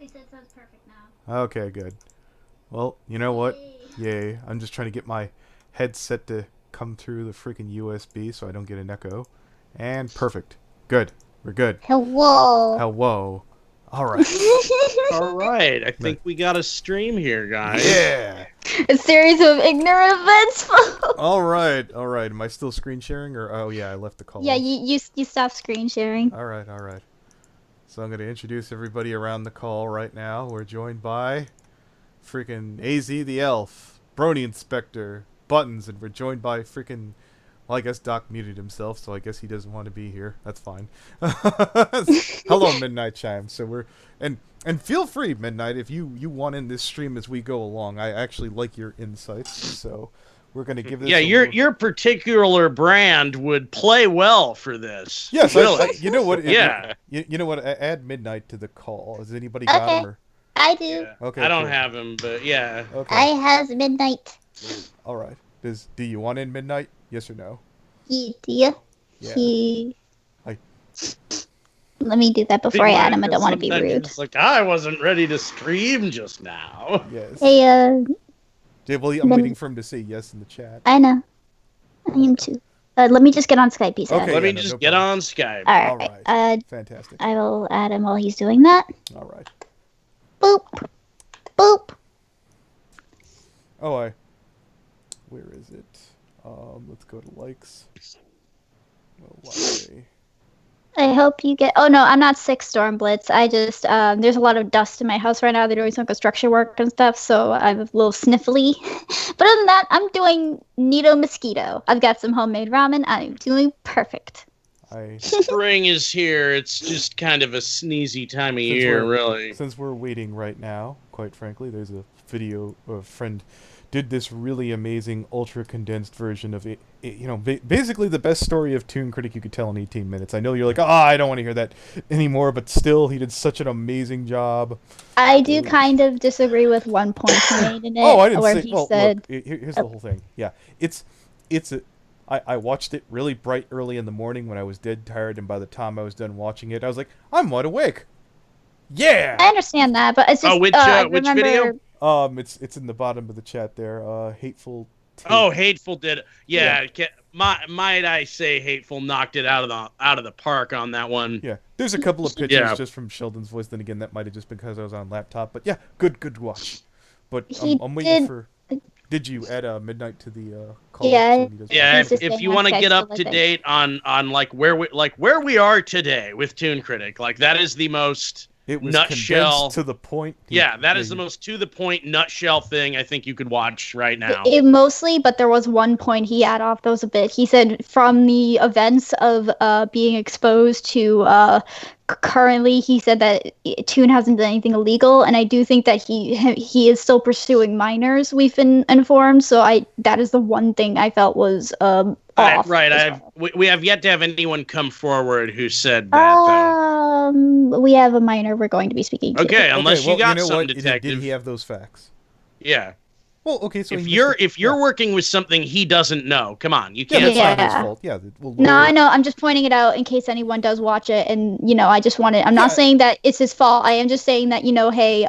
said it sounds perfect now. Okay, good. Well, you know what? Yay. Yay. I'm just trying to get my headset to come through the freaking USB so I don't get an echo. And perfect. Good. We're good. Hello. Hello. Alright. All right, I think we got a stream here, guys. Yeah! A series of ignorant events. Alright, alright. Am I still screen sharing or... Oh, yeah, I left the call Yeah, off. you stopped screen sharing. Alright, alright. So I'm going to introduce everybody around the call right now. We're joined by freaking AZ the Elf, Brony Inspector, Buttons, and we're joined by freaking... Well, I guess Doc muted himself, so I guess he doesn't want to be here. That's fine. Hello, Midnight Chime. So we're... And feel free, Midnight, if you want in this stream as we go along. I actually like your insights, so... We're going to give this. Yeah, your particular brand would play well for this. Yes, really. You know what? Yeah. You know what? Add Midnight to the call. Has anybody got him? Or? I do. Yeah. Okay. I don't cool. have him, but yeah. Okay. I has midnight. All right. Do you want in Midnight? Yes or no? Yeah. Yeah. I... Let me do that before I add him. I don't want to be rude. It's like I wasn't ready to stream just now. Yes. Hey, Yeah, well, I'm waiting for him to say yes in the chat. I know. I am too. Let me just get on Skype. He said. Okay. Let me no just problem. get on Skype. All right. All right. Fantastic. I will add him while he's doing that. All right. Boop. Boop. Oh, where is it? Let's go to likes. Oh, why? I hope you get. Oh no, I'm not sick, Stormblitz. I just there's a lot of dust in my house right now. They're doing some construction work and stuff, so I'm a little sniffly. But other than that, I'm doing neato mosquito. I've got some homemade ramen. I'm doing perfect. Spring is here. It's just kind of a sneezy time of year, really. Since we're waiting right now, quite frankly, there's a video of a friend did this really amazing ultra condensed version of it, you know, basically the best story of Toon Critic you could tell in 18 minutes. I know you're like, I don't want to hear that anymore, but still, he did such an amazing job. I do kind of disagree with one point he made in it. Oh, I didn't where say. he Well, said, look, here's the whole thing. Yeah, I watched it really bright early in the morning when I was dead tired, and by the time I was done watching it, I was like, I'm wide awake. Yeah. I understand that, but it's just. Which video? It's in the bottom of the chat there. Hateful. Oh, Hateful did. Yeah. Might I say Hateful knocked it out of the park on that one. Yeah. There's a couple of pictures just from Sheldon's voice. Then again, that might have just been because I was on laptop. But yeah, good watch. But I'm waiting for. Did you add Midnight to the call? Yeah. Yeah. If you want to get up to date on like where we are today with Toon Critic, like that is the most. It was nutshell to the point. Yeah, that is the most to the point nutshell thing I think you could watch right now. It mostly, but there was one point he had off that was a bit. He said from the events of being exposed to currently, he said that Toon hasn't done anything illegal, and I do think that he is still pursuing minors. We've been informed, so that is the one thing I felt was off. Right. We have yet to have anyone come forward who said that. Though. We have a minor we're going to be speaking to. Okay, unless you got something, detective. Did he have those facts? Yeah. Well, okay. So if you're working with something he doesn't know, come on, you can't. Yeah, that's not his fault. Yeah. No, I know. I'm just pointing it out in case anyone does watch it, and I just want to. I'm not saying that it's his fault. I am just saying that hey.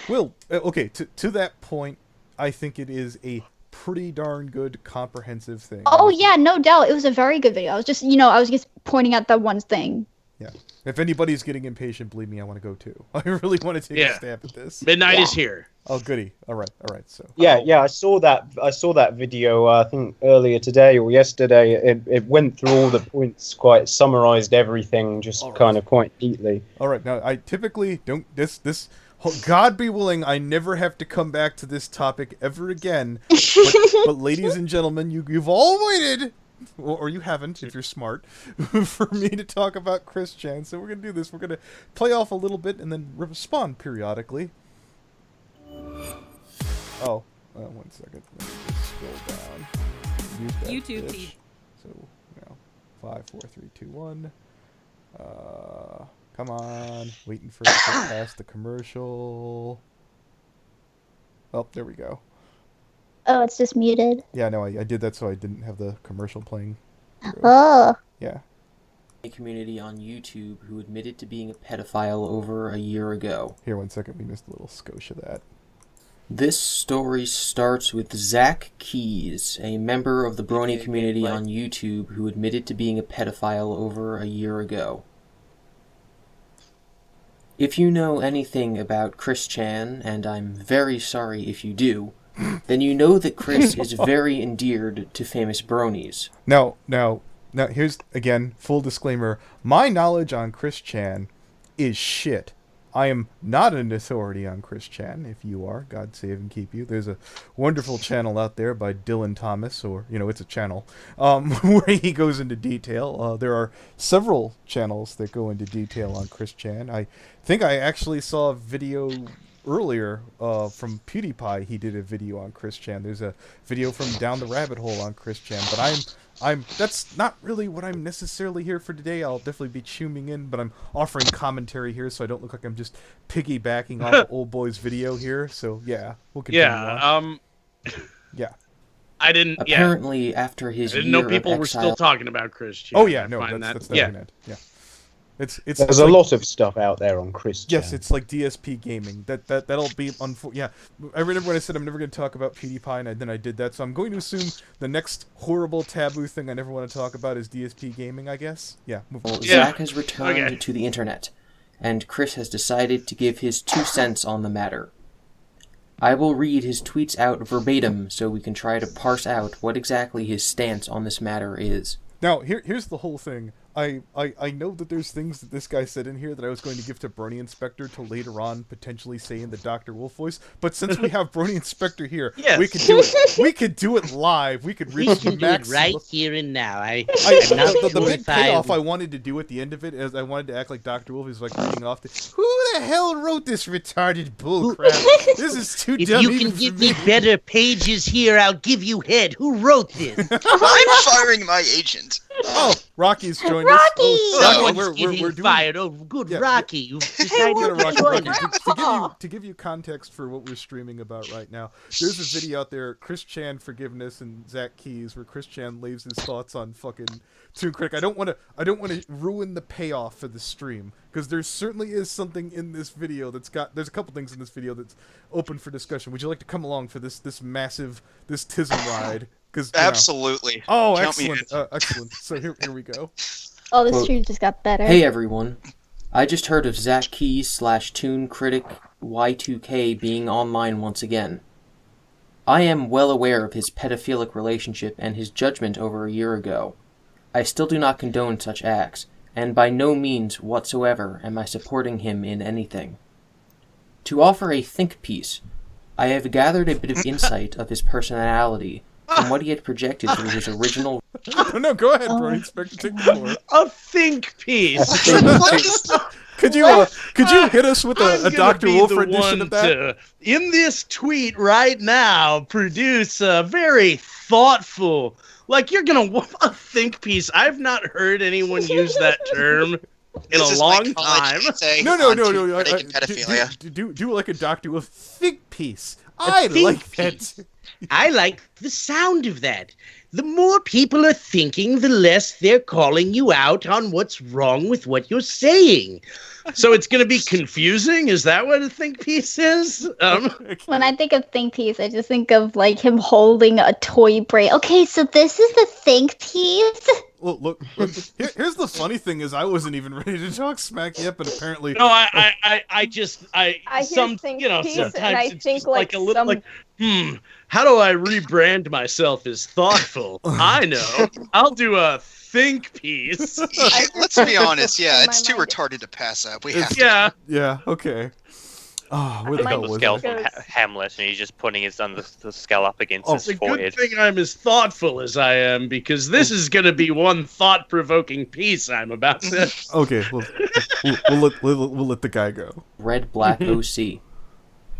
Well, okay. To that point, I think it is a pretty darn good comprehensive thing. Oh yeah, no doubt. It was a very good video. I was just pointing out that one thing. Yeah. If anybody's getting impatient, believe me, I want to go too. I really want to take a stab at this. Midnight is here. Oh, goody. All right. So. Yeah. I saw that video. I think earlier today or yesterday. It went through all the points, quite summarized everything, just kind of quite neatly. All right. Now, I typically don't. This. God be willing, I never have to come back to this topic ever again. But ladies and gentlemen, you've all waited. Or you haven't, if you're smart, for me to talk about Chris Chan. So we're going to do this. We're going to play off a little bit and then respond periodically. Oh, 1 second. Let me just scroll down. Mute that YouTube bitch. feed. So, 5, 4, 3, 2, 1. Come on. Waiting for it to get past the commercial. Oh, there we go. Oh, it's just muted. Yeah, no, I did that so I didn't have the commercial playing. Oh. Yeah. community on YouTube who admitted to being a pedophile over a year ago. Here, 1 second. We missed a little skosh of that. This story starts with Zach Keys, a member of the Brony community on YouTube who admitted to being a pedophile over a year ago. If you know anything about Chris Chan, and I'm very sorry if you do, then you know that Chris is very endeared to famous bronies. Now, here's, again, full disclaimer. My knowledge on Chris Chan is shit. I am not an authority on Chris Chan. If you are, God save and keep you. There's a wonderful channel out there by Dylan Thomas, or, it's a channel, where he goes into detail. There are several channels that go into detail on Chris Chan. I think I actually saw a video earlier from PewDiePie. He did a video on Chris Chan. There's a video from Down the Rabbit Hole on Chris Chan, but that's not really what I'm necessarily here for today. I'll definitely be tuning in, but I'm offering commentary here so I don't look like I'm just piggybacking off of old boy's video here. So yeah, we'll continue on. Yeah. I didn't Apparently after his I didn't know people were still talking about Chris Chan. Oh yeah, no, that's never end. Yeah. It's There's a lot of stuff out there on Chris Chan. Yes, it's like DSP gaming. That'll be yeah. I remember when I said I'm never going to talk about PewDiePie, and then I did that. So I'm going to assume the next horrible taboo thing I never want to talk about is DSP gaming. I guess. Yeah. Zach has returned to the internet, and Chris has decided to give his 2 cents on the matter. I will read his tweets out verbatim so we can try to parse out what exactly his stance on this matter is. Now, here's the whole thing. I know that there's things that this guy said in here that I was going to give to Brony Inspector to later on potentially say in the Dr. Wolf voice, but since we have Brony Inspector here, we could do it. We could do it live. We could reach the max. Right here and now. The big payoff I wanted to do at the end of it is I wanted to act like Dr. Wolf is like reading off who the hell wrote this retarded bullcrap? This is too dumb. If you can give me better pages here, I'll give you head. Who wrote this? I'm firing my agent. Oh, Rocky's joined Rocky! us. Oh, Rocky, we're doing... fired. Oh, good, yeah, Rocky. You've decided to give you context for what we're streaming about right now, there's a video out there, Chris Chan Forgiveness and Zach Keys, where Chris Chan lays his thoughts on fucking Toon Critic. I don't want to ruin the payoff for the stream, because there certainly is something in this video there's a couple things in this video that's open for discussion. Would you like to come along for this massive tism ride? Absolutely. Oh, excellent. Excellent. So here we go. Oh, this stream just got better. Hey everyone. I just heard of Zach Keys / Toon Critic Y2K being online once again. I am well aware of his pedophilic relationship and his judgment over a year ago. I still do not condone such acts, and by no means whatsoever am I supporting him in anything. To offer a think piece, I have gathered a bit of insight of his personality from what he had projected through his original... No, go ahead, Brony Inspector, take the floor. A think piece. Could you hit us with a Dr. Wolf rendition of that? In this tweet right now, produce a very thoughtful... Like, you're gonna... A think piece. I've not heard anyone use that term in a long time. No. Do like a Dr. Wolf think piece. I like that. I like the sound of that. The more people are thinking, the less they're calling you out on what's wrong with what you're saying. So it's going to be confusing? Is that what a think piece is? When I think of think piece, I just think of like him holding a toy brain. Okay, so this is the think piece. Well, look here's the funny thing is I wasn't even ready to talk smack yet, but apparently. No, I hear some think you know piece, sometimes and I it's think just like a little some... how do I rebrand myself as thoughtful? I know. I'll do a think piece. Let's be honest. Yeah, it's too retarded to pass up. We have to. Yeah. Okay. Oh, where the hell was skull from Hamlet, and he's just putting the skull up against his forehead. It's a good thing I'm as thoughtful as I am, because this is going to be one thought-provoking piece I'm about to... Okay, we'll let the guy go. Red Black OC.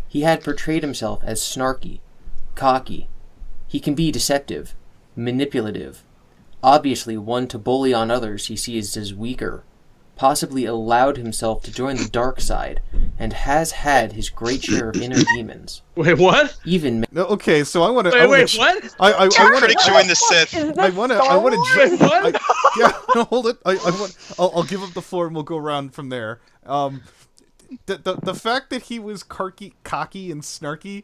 He had portrayed himself as snarky, cocky. He can be deceptive, manipulative, obviously one to bully on others he sees as weaker, possibly allowed himself to join the dark side, and has had his great share of inner demons. Wait, what? Even No, okay, so I want to. Wait, what? I want Critic to joined the Sith. I want to. Wait, what? Yeah, no, hold it. I'll give up the floor and we'll go around from there. The fact that he was cocky and snarky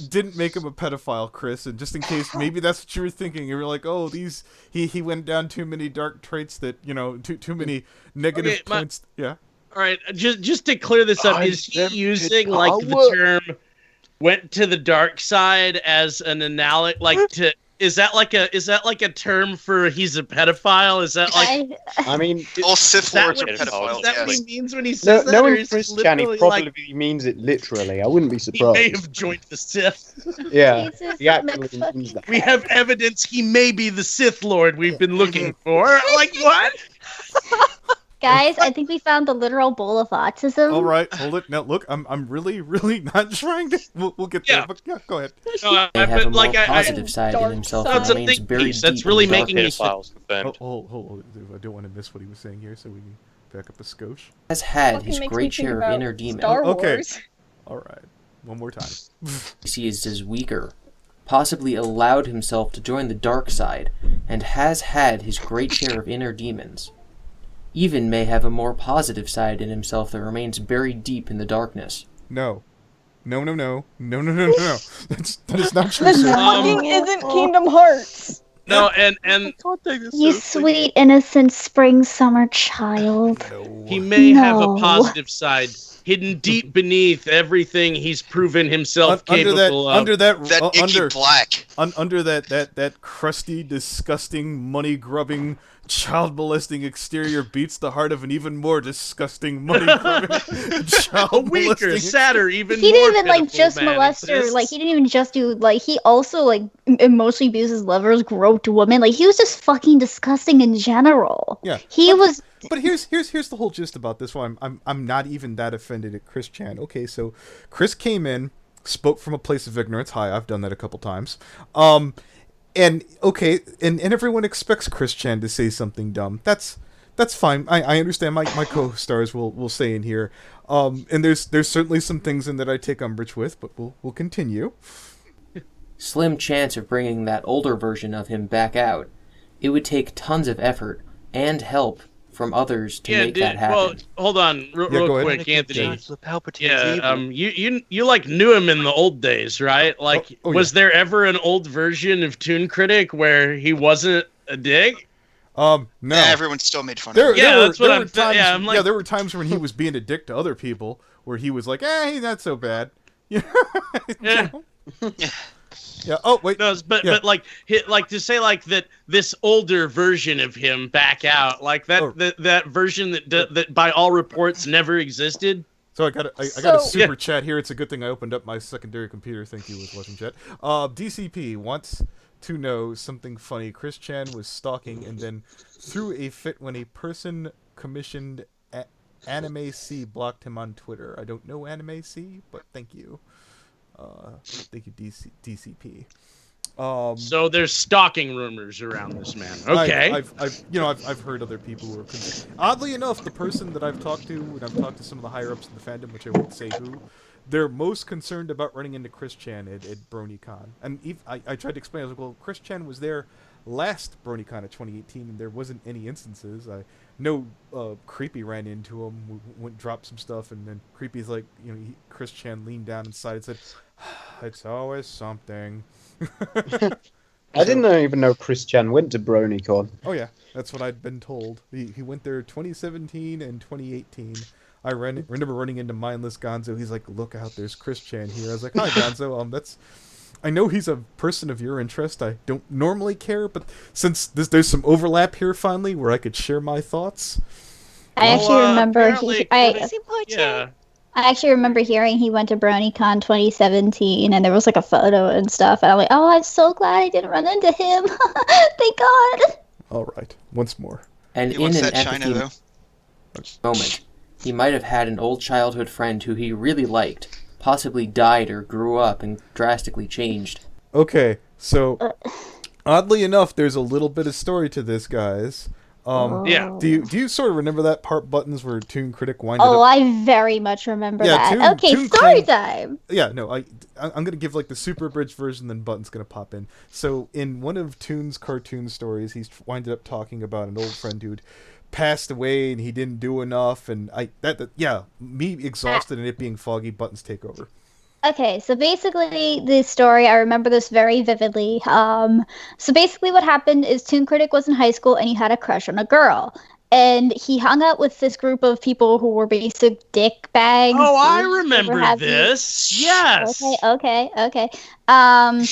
didn't make him a pedophile, Chris. And just in case, maybe that's what you were thinking. You were like, oh, he went down too many dark traits that, too many negative points. Yeah. All right, just to clear this up, is he using like the term "went to the dark side" as an analogy? Is that like a term for he's a pedophile? Is that like? I mean, all Sith Lords are Is pedophiles. that what Yes. he means when he says that? no, or in is he Christian, he literally, probably means it literally. I wouldn't be he surprised. may have joined the Sith. Yeah, Jesus, he actually motherfucking means that. We have evidence he may be the Sith Lord we've been looking for. Like what? Guys, I think we found the literal bowl of autism. All right, hold it. Now, look, I'm really not trying to. We'll get there. Yeah. But yeah, go ahead. No, may have a more I positive side in himself That's that a remains big buried piece. That's deep really in the making me darkness. Pedophiles confirmed. Hold. I don't want to miss what he was saying here, so we can back up a skosh. Has had Fucking his makes me great think share of about inner demons. Star Okay. Wars. All right, one more time. He is as weaker, possibly allowed himself to join the dark side, and has had his great share of inner demons. Even may have a more positive side in himself that remains buried deep in the darkness. No. That is not true, This sir. fucking isn't Kingdom Hearts. No, and You sweet, innocent spring summer child. he may have a No. positive side hidden deep beneath everything he's proven himself Under capable of. That icky black. Under that crusty, disgusting, money-grubbing, child-molesting exterior beats the heart of an even more disgusting, money-grubbing, a child-molesting weaker, sadder, even He more didn't even like pitiful just man molest her. exists. Like he didn't even just do like he also like emotionally abuses lovers, groped women. Like he was just fucking disgusting in general. Yeah. He was. But here's the whole gist about this one. I'm not even that offended at Chris Chan. Okay, so Chris came in, spoke from a place of ignorance. Hi, I've done that a couple times. And okay, and everyone expects Chris Chan to say something dumb. That's fine. I understand. My co-stars will say in here. And there's certainly some things in that I take umbrage with, but we'll continue. Slim chance of bringing that older version of him back out. It would take tons of effort and help from others to make that happen. Well, hold on, go real ahead. quick, Anthony. You like knew him in the old days, right? Like, was there ever an old version of Toon Critic where he wasn't a dick? No. Everyone still made fun of him. There were times when he was being a dick to other people, where he was like, he's not so bad. Yeah. Yeah. Oh wait. No, but like to say like that this older version of him back out like that that version that by all reports never existed. So I got a super chat here. It's a good thing I opened up my secondary computer. Thank you, was watching chat. DCP wants to know something funny. Chris Chan was stalking and then threw a fit when a person commissioned Anime C blocked him on Twitter. I don't know Anime C, but thank you. Thank you, DCP. So there's stalking rumors around this man. Okay. I've heard other people who are oddly enough, the person that I've talked to, and I've talked to some of the higher ups in the fandom, which I won't say who, they're most concerned about running into Chris Chan at BronyCon. And I tried to explain, I was like, well, Chris Chan was there last BronyCon of 2018, and there wasn't any instances. I know Creepy ran into him, went dropped some stuff, and then Creepy's like, Chris Chan leaned down inside and said, it's always something. I didn't even know Chris Chan went to BronyCon. Oh yeah, that's what I'd been told. He went there 2017 and 2018. I remember running into Mindless Gonzo. He's like, look out, there's Chris Chan here. I was like, hi Gonzo. I know he's a person of your interest. I don't normally care, but since there's some overlap here finally where I could share my thoughts. I actually remember I actually remember hearing he went to BronyCon 2017 and there was like a photo and stuff. And I'm like, oh, I'm so glad I didn't run into him. Thank God. All right, once more. And in an empathy moment, he might have had an old childhood friend who he really liked, possibly died or grew up and drastically changed. Okay, so oddly enough, there's a little bit of story to this, guys. Yeah. Do you sort of remember that part, Buttons, where Toon Critic winded Oh, up? I very much remember Yeah, that. Toon- Okay, Toon story claimed- time. Yeah, no, I'm gonna give like the super abridged version, then Button's gonna pop in. So in one of Toon's cartoon stories, he's winded up talking about an old friend who'd passed away and he didn't do enough, and me exhausted and it being foggy. Buttons take over. Okay, so basically the story, I remember this very vividly. So basically what happened is Toon Critic was in high school and he had a crush on a girl. And he hung out with this group of people who were basic dick bags. Oh, I They were remember happy. this. Yes. Okay. And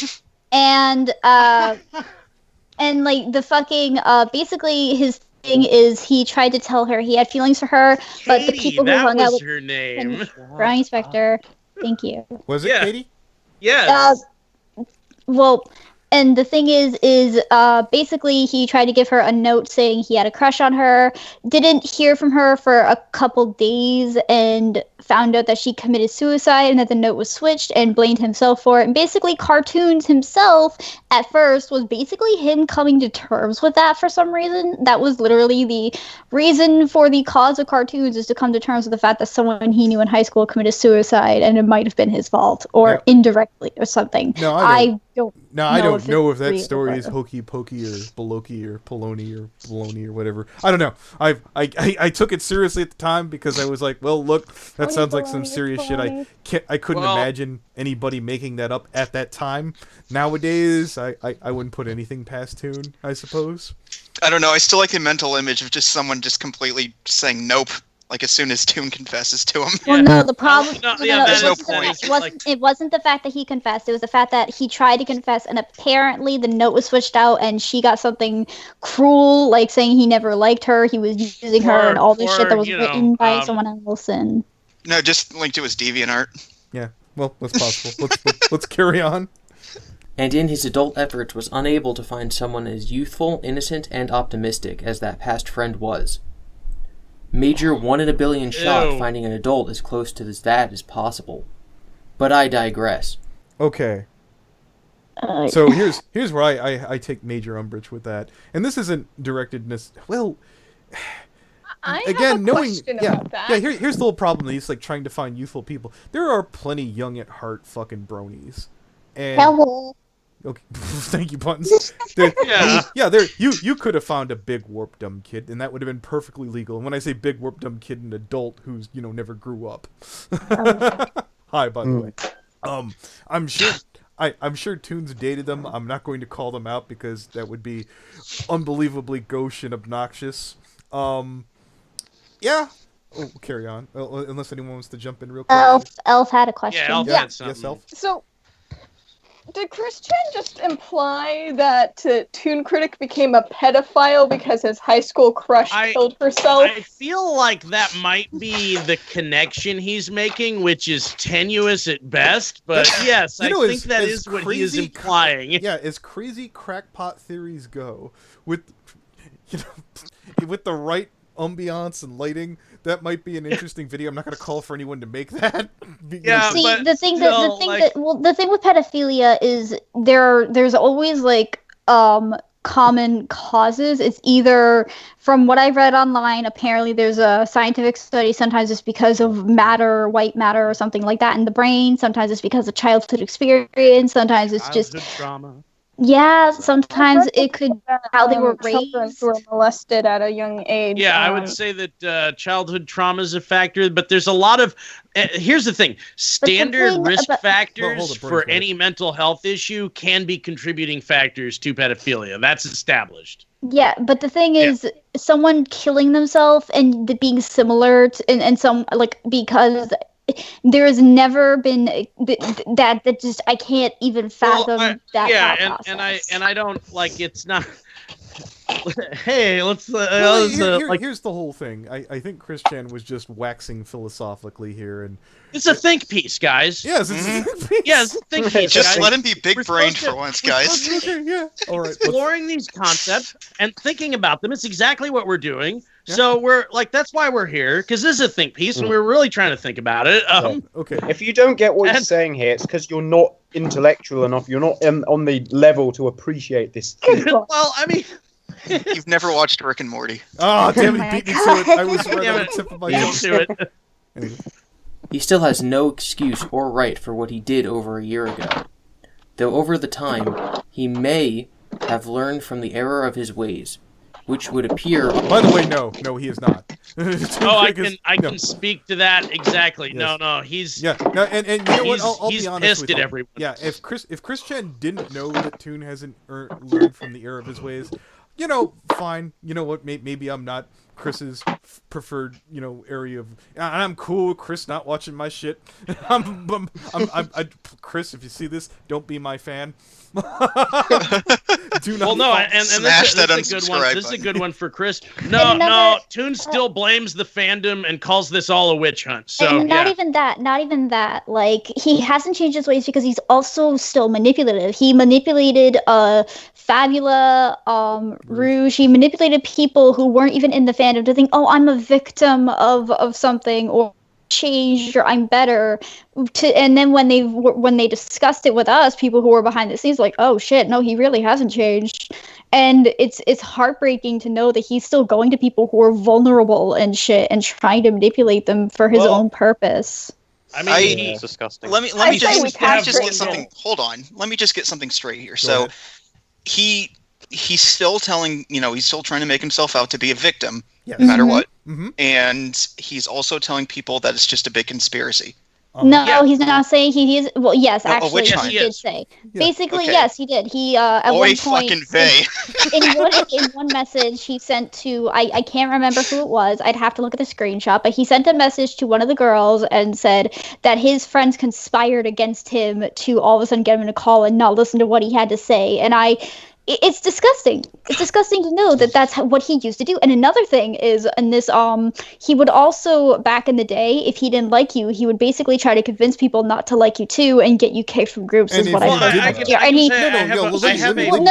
like the fucking basically his thing is he tried to tell her he had feelings for her, but the Katie, people who that hung out was with her name. Brony Spectre. Thank you. Was it Yeah. Katie? Yes. Well, and the thing is basically he tried to give her a note saying he had a crush on her, didn't hear from her for a couple days, and found out that she committed suicide and that the note was switched and blamed himself for it. And basically Cartoons himself at first was basically him coming to terms with that for some reason. That was literally the reason for the cause of Cartoons, is to come to terms with the fact that someone he knew in high school committed suicide and it might have been his fault or indirectly or something. No, I don't I don't if know it's if that real story or- is hokey pokey or balokey or polony or baloney or whatever. I don't know. I took it seriously at the time because I was like, well, look, that sounds like some serious shit. I couldn't imagine anybody making that up at that time. Nowadays, I wouldn't put anything past Toon, I suppose. I don't know. I still like the mental image of just someone just completely saying nope, like as soon as Toon confesses to him. Well, no, the problem. there's no It wasn't the fact that he confessed. It was the fact that he tried to confess, and apparently the note was switched out, and she got something cruel, like saying he never liked her, he was using her, and all this shit that was written by someone else. And No, just linked to his DeviantArt. Yeah, well, that's possible. Let's carry on. And in his adult efforts was unable to find someone as youthful, innocent, and optimistic as that past friend was. Major 1 in a billion shot finding an adult as close to that as possible. But I digress. Okay. So here's where I take major umbrage with that. And this isn't directed well, again, knowing about that. Yeah, here's the little problem. He's like trying to find youthful people. There are plenty young at heart fucking bronies. And hello. Okay, thank you, Buttons. There, you could have found a big warp dumb kid, and that would have been perfectly legal. And when I say big warp dumb kid, an adult who's never grew up. Hi, by the way. I'm sure Toon's dated them. I'm not going to call them out because that would be unbelievably gauche and obnoxious. Yeah. Oh, carry on. Unless anyone wants to jump in real quick. Elf had a question. Yeah, Elf had something. Yes, Elf. So, did Christian just imply that Toon Critic became a pedophile because his high school crush killed herself? I feel like that might be the connection he's making, which is tenuous at best. But yes, I think that is what he is implying. Yeah, as crazy crackpot theories go, with with the right ambiance and lighting, that might be an interesting video. I'm not going to call for anyone to make that. Yeah, see, but the thing still, the thing with pedophilia is there's always like common causes. It's either, from what I've read online, apparently there's a scientific study, sometimes it's because of white matter or something like that in the brain, sometimes it's because of childhood experience, sometimes it's just trauma. Yeah, sometimes it could how they were children raised. who were molested at a young age. Yeah, I would say that childhood trauma is a factor, but there's a lot of. Here's the thing: standard thing risk about- factors Hold it, for Brony, any mental health issue can be contributing factors to pedophilia. That's established. Yeah, but the thing is, someone killing themselves and being similar to, and some like because there has never been that just I can't even fathom that. Yeah, thought process. and I don't like it's not. Hey, let's here's the whole thing. I think Christian was just waxing philosophically here, and it's a think piece, guys. yes, it's a piece. Yeah, it's a think piece. Just guys. let him be We're big-brained supposed for once, we're guys. supposed to be Okay, yeah. All right. exploring these concepts and thinking about them. It's exactly what we're doing. So we're like, that's why we're here, because this is a think piece, and we're really trying to think about it. Okay. If you don't get what he's saying here, it's because you're not intellectual enough. You're not on the level to appreciate this. Well, I mean, You've never watched Rick and Morty. Oh, damn Oh it, my he beat me to it. I was God. right Damn on it. the tip of my Beat tongue. to it. Anyway. He still has no excuse or right for what he did over a year ago. Though over the time, he may have learned from the error of his ways, which would appear... By the way, no, he is not. Oh, I can speak to that exactly. Yes. No, he's Yeah, no, and you know what? I'll he's be honest pissed with at you. everyone. Yeah, if Chris Chen didn't know that Toon hasn't learned from the error of his ways, you know, fine. You know what? Maybe I'm not Chris's preferred, you know, area of. I'm cool with Chris not watching my shit. Chris, if you see this, don't be my fan. Do not. Well, no, and Smash this that is a good unsubscribe one. This is a button. good one for Chris. And No, another- Toon still blames the fandom and calls this all a witch hunt. So And yeah. not even that. Like, he hasn't changed his ways because he's also still manipulative. He manipulated Fabula, Rouge. He manipulated people who weren't even in the fandom to think, oh, I'm a victim of something, or changed, or I'm better. And then when they discussed it with us, people who were behind the scenes, like, oh shit, no, he really hasn't changed. And it's heartbreaking to know that he's still going to people who are vulnerable and shit and trying to manipulate them for his own purpose. I mean, It's disgusting. Let me I just say we castrate get something. him. Hold on. Let me just get something straight here. Go So, ahead. he's still telling, he's still trying to make himself out to be a victim, Yes. no matter what. Mm-hmm. And he's also telling people that it's just a big conspiracy. No, Yeah. he's not saying he is. Well, yes, No, a actually, witch he hunt. did Yes. say. Yeah. Basically, Okay. yes, he did. He at Oy one point fucking vey. in one message he sent to I can't remember who it was. I'd have to look at the screenshot, but he sent a message to one of the girls and said that his friends conspired against him to all of a sudden get him in a call and not listen to what he had to say. And it's disgusting. It's disgusting to know that that's what he used to do. And another thing is, in this, he would also, back in the day, if he didn't like you, he would basically try to convince people not to like you too and get you kicked from groups. And Is if what he I heard. did I that- can, Yeah, I and can he- say No, I have no, a- well, I have a- Well,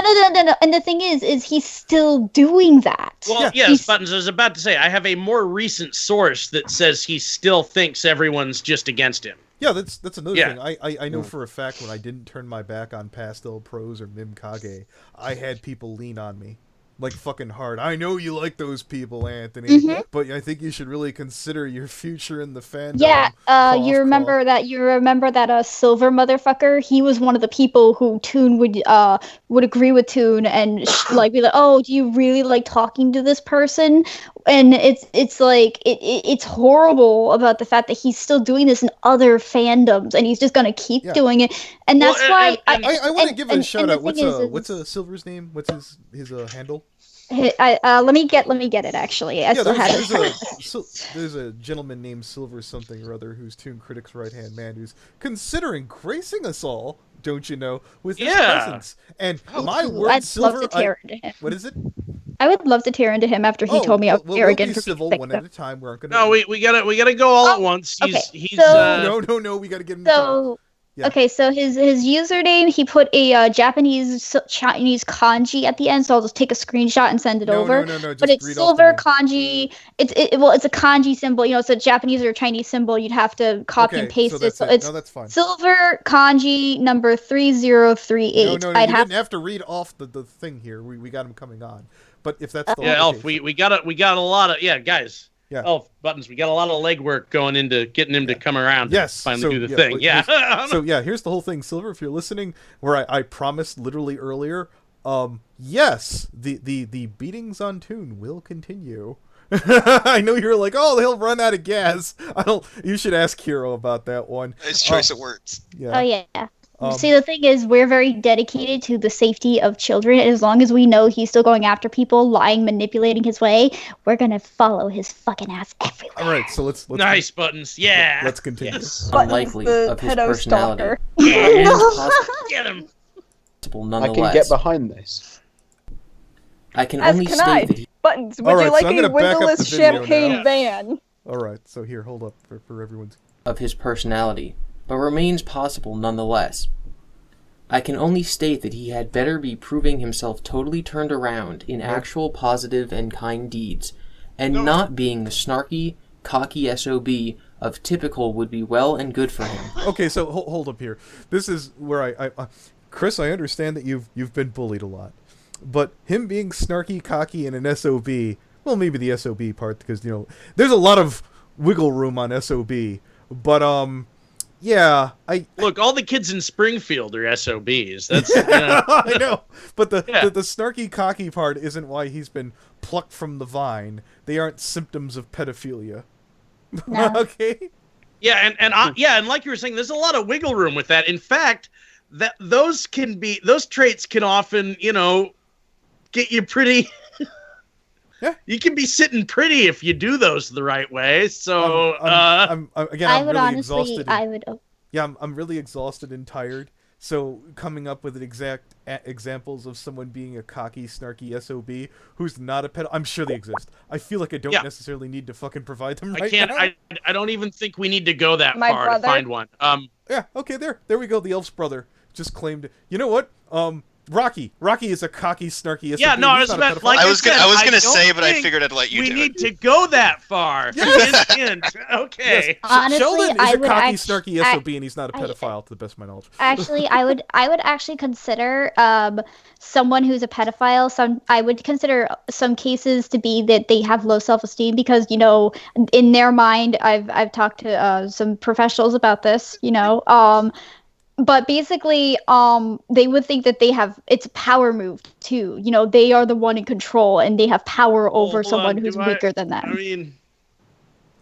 no. And the thing is he's still doing that. Well, Yeah. yes, He's- Buttons. I was about to say I have a more recent source that says he still thinks everyone's just against him. Yeah, that's another Yeah. thing. I know for a fact when I didn't turn my back on Pastel Pros or Mim Kage, I had people lean on me. Like fucking hard. I know you like those people, Anthony, but I think you should really consider your future in the fandom. Yeah, Cough, you remember that Silver motherfucker? He was one of the people who Toon would agree with Toon and like be like, oh, do you really like talking to this person? And it's like it's horrible about the fact that he's still doing this in other fandoms and he's just gonna keep Yeah. doing it. And Well, that's why I want to give a shout out. the What's thing is- what's Silver's name? What's his handle? let me get it actually. I Yeah, still have it. there's a gentleman named Silver something or other who's Toon Critic's right hand man who's considering gracing us all, don't you know, with his Yeah. presence. And Oh, my Ooh, word, I'd Silver. love to tear into him. What is it? I would love to tear into him after he told me I was we'll arrogant be for civil being one sick. at a time. We aren't gonna. No, we gotta go all at Oh, once. He's so- No, we gotta get him. to talk. So Yeah. okay, so his username, he put a Japanese Chinese kanji at the end, so I'll just take a screenshot and send it over. No, just But it's read off the silver name. kanji. It's a kanji symbol. You know, it's a Japanese or Chinese symbol. You'd have to copy and paste so it. that's So it. it's No, that's fine. silver kanji number 3038. No, I'd you have didn't have to read off the thing here. We got him coming on. But if that's the yeah, case, Elf. We got a lot of guys. Yeah. Elf Buttons. We got a lot of legwork going into getting him to come around. Yes, and finally so, do the yeah, thing. but Yeah. So yeah, here's the whole thing, Silver. If you're listening, where I promised literally earlier, yes, the beatings on Toon will continue. I know you're like, oh, he'll run out of gas. You should ask Hero about that one. It's choice of words. Yeah. Oh yeah. Um, See, the thing is, we're very dedicated to the safety of children. And as long as we know he's still going after people, lying, manipulating his way, we're gonna follow his fucking ass everywhere. all right, so let's Nice Buttons. Yeah. let's continue. Yes. Unlikely the of his pedo personality. stalker. But remains Get him. possible I nonetheless. can get behind this. I can As only can state I. that he Buttons, would All right, you so like I'm a gonna back up the windowless video champagne now. van? All right, so here, hold up for everyone's. of his personality, but remains possible nonetheless. I can only state that he had better be proving himself totally turned around in actual positive and kind deeds, and not being the snarky, cocky SOB of typical would be well and good for him. Okay, so hold up here. This is where Chris, I understand that you've been bullied a lot. But him being snarky, cocky, and an SOB, well, maybe the SOB part, because, you know, there's a lot of wiggle room on SOB. But, yeah, Look, all the kids in Springfield are SOBs. That's, you know. I know, but the snarky, cocky part isn't why he's been plucked from the vine. They aren't symptoms of pedophilia. No. Okay? Yeah, and like you were saying, there's a lot of wiggle room with that. In fact, those traits can often, you know, get you pretty. Yeah. You can be sitting pretty if you do those the right way. So I'm really honestly, exhausted. I'm really exhausted and tired. So coming up with exact examples of someone being a cocky, snarky SOB who's not a pedo, I'm sure they exist. I feel like I don't necessarily need to fucking provide them right now. I don't even think we need to go that My far brother. to find one. Yeah, okay, there we go. The elf's brother just claimed. You know what? Rocky is a cocky, snarky SOB. Yeah, no, I was about, like I was gonna say, but I think figured I'd let you we do need it. to go that far. Yes. Okay. Yes. Honestly, Sheldon is I a would cocky, snarky SOB, and he's not a I- pedophile, to the best of my knowledge. Actually, I would actually consider someone who's a pedophile. I would consider some cases to be that they have low self-esteem because, you know, in their mind, I've talked to some professionals about this, you know, but basically, they would think that it's a power move too. You know, they are the one in control and they have power over Hold someone on, who's do weaker than them. I mean,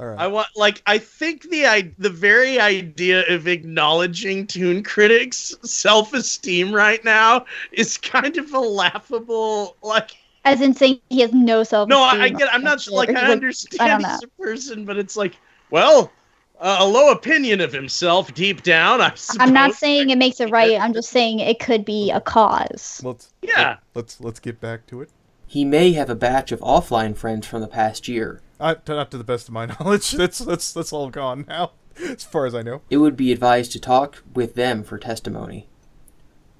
All right. I think the very idea of acknowledging Toon Critic's self-esteem right now is kind of a laughable, like. As in saying he has no self-esteem. No, I get. I'm not like I understand don't he's a person, but it's like, well, a low opinion of himself deep down. I'm not saying it makes it right. I'm just saying it could be a cause. Let's get back to it. He may have a batch of offline friends from the past year. Not to the best of my knowledge. That's all gone now, as far as I know. It would be advised to talk with them for testimony.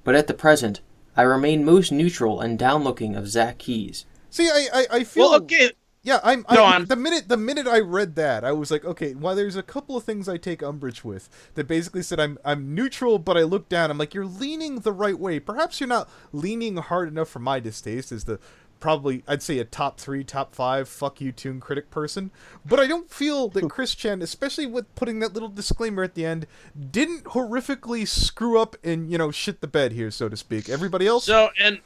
But at the present, I remain most neutral and downlooking of Zach Keys. See, I feel. Well, okay. Yeah, the minute I read that, I was like, okay, well, there's a couple of things I take umbrage with that basically said I'm neutral, but I look down. I'm like, you're leaning the right way. Perhaps you're not leaning hard enough for my distaste as the probably, I'd say, a top 3, top 5 fuck you Toon Critic person. But I don't feel that Chris Chen, especially with putting that little disclaimer at the end, didn't horrifically screw up and, you know, shit the bed here, so to speak. Everybody else? So, and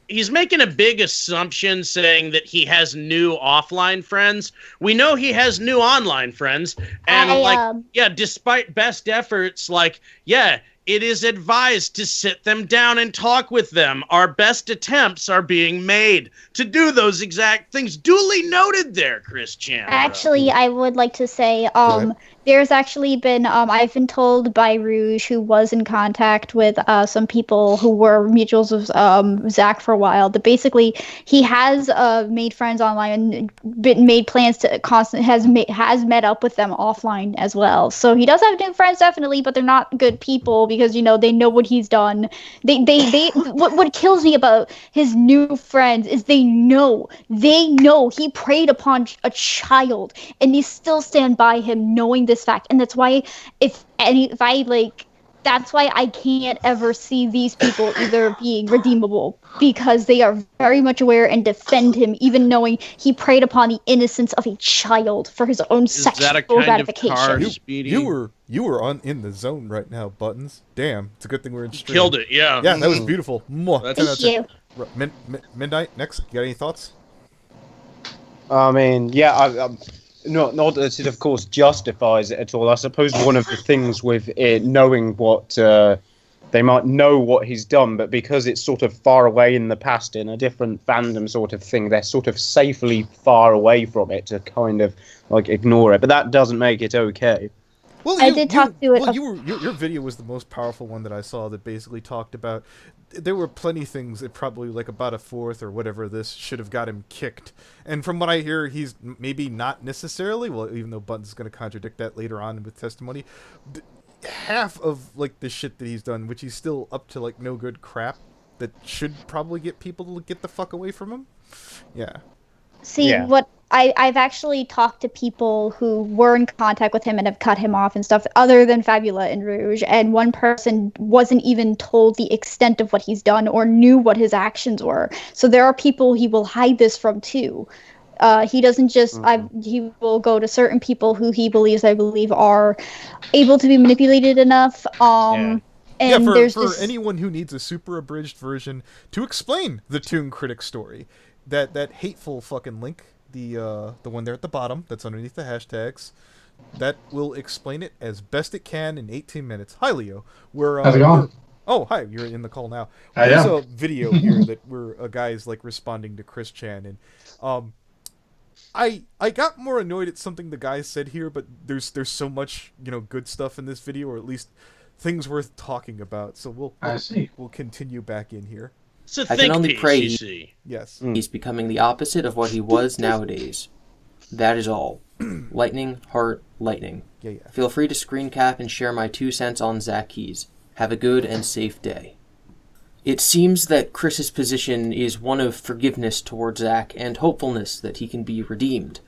he's making a big assumption saying that he has new offline friends. We know he has new online friends. And despite best efforts, it is advised to sit them down and talk with them. Our best attempts are being made to do those exact things. Duly noted there, Chris Chan. Actually, I would like to say, there's actually been, I've been told by Rouge, who was in contact with some people who were mutuals of Zach for a while, that basically he has made friends online and made plans to has met up with them offline as well. So he does have new friends, definitely, but they're not good people because, you know, they know what he's done. What kills me about his new friends is they know he preyed upon a child and they still stand by him knowing this fact. And that's why that's why I can't ever see these people either being redeemable, because they are very much aware and defend him, even knowing he preyed upon the innocence of a child for his own sexual gratification. You were in the zone right now, Buttons. Damn, it's a good thing we're in stream. Killed it, yeah. Yeah, that was beautiful. Thank you. Midnight, next, you got any thoughts? I mean, yeah, not that it, of course, justifies it at all. I suppose one of the things with it knowing what they might know what he's done, but because it's sort of far away in the past in a different fandom sort of thing, they're sort of safely far away from it to kind of like ignore it. But that doesn't make it okay. Well, I did talk to it. Well, your video was the most powerful one that I saw that basically talked about. There were plenty of things that probably like about a fourth or whatever this should have got him kicked. And from what I hear, he's maybe not necessarily, well, even though Buttons is going to contradict that later on with testimony, half of like the shit that he's done, which he's still up to like no good crap that should probably get people to get the fuck away from him. Yeah. See, Yeah. what I've actually talked to people who were in contact with him and have cut him off and stuff, other than Fabula and Rouge, and one person wasn't even told the extent of what he's done or knew what his actions were. So there are people he will hide this from too. He doesn't just. He will go to certain people who he believes, I believe, are able to be manipulated enough. And for there's this... anyone who needs a super abridged version to explain the Toon Critic story, that hateful fucking link, the one there at the bottom that's underneath the hashtags, that will explain it as best it can in 18 minutes. Hi, Leo. How's it going? Oh, hi. You're in the call now. I There's am. a video here that where a guy's like responding to Chris Chan, and I got more annoyed at something the guy said here, but there's so much good stuff in this video, or at least things worth talking about. So we'll continue back in here. So I can only pray you see. Yes. he's becoming the opposite of what he was nowadays. That is all. Lightning, heart, lightning. Yeah. Feel free to screen cap and share my 2 cents on Zach Keys. Have a good and safe day. It seems that Chris's position is one of forgiveness towards Zach and hopefulness that he can be redeemed.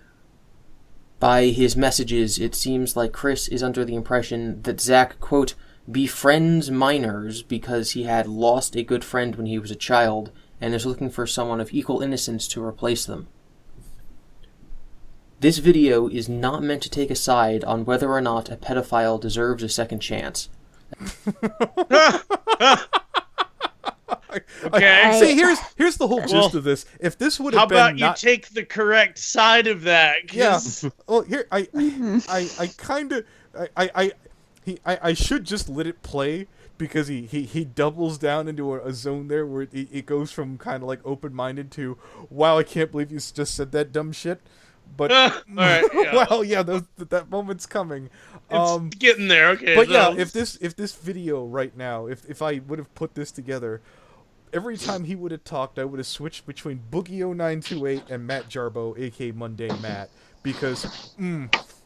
By his messages, it seems like Chris is under the impression that Zach, quote, befriends minors because he had lost a good friend when he was a child and is looking for someone of equal innocence to replace them. This video is not meant to take a side on whether or not a pedophile deserves a second chance. Okay. See, here's the whole gist of this. If this would have been, how about you take the correct side of that? 'Cause... Yeah. Well, here I kind of I should just let it play, because he doubles down into a zone there where it goes from kind of like open-minded to, wow, I can't believe you just said that dumb shit. But all right, yeah. well, yeah, that moment's coming. It's getting there, okay. But so... yeah, if this video right now, if I would have put this together, every time he would have talked, I would have switched between Boogie0928 and Matt Jarbo, aka Mundane Matt, because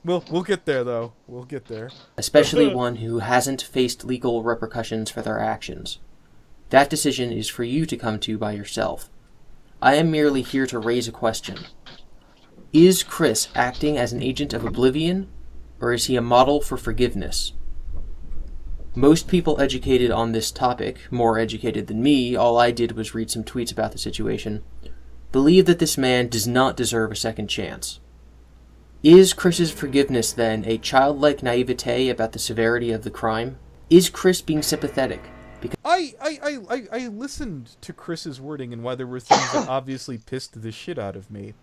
we'll get there though. We'll get there. Especially one who hasn't faced legal repercussions for their actions. That decision is for you to come to by yourself. I am merely here to raise a question. Is Chris acting as an agent of oblivion, or is he a model for forgiveness? Most people educated on this topic, more educated than me, all I did was read some tweets about the situation, believe that this man does not deserve a second chance. Is Chris's forgiveness, then, a childlike naivete about the severity of the crime? Is Chris being sympathetic? Because I listened to Chris's wording and why there were things that obviously pissed the shit out of me.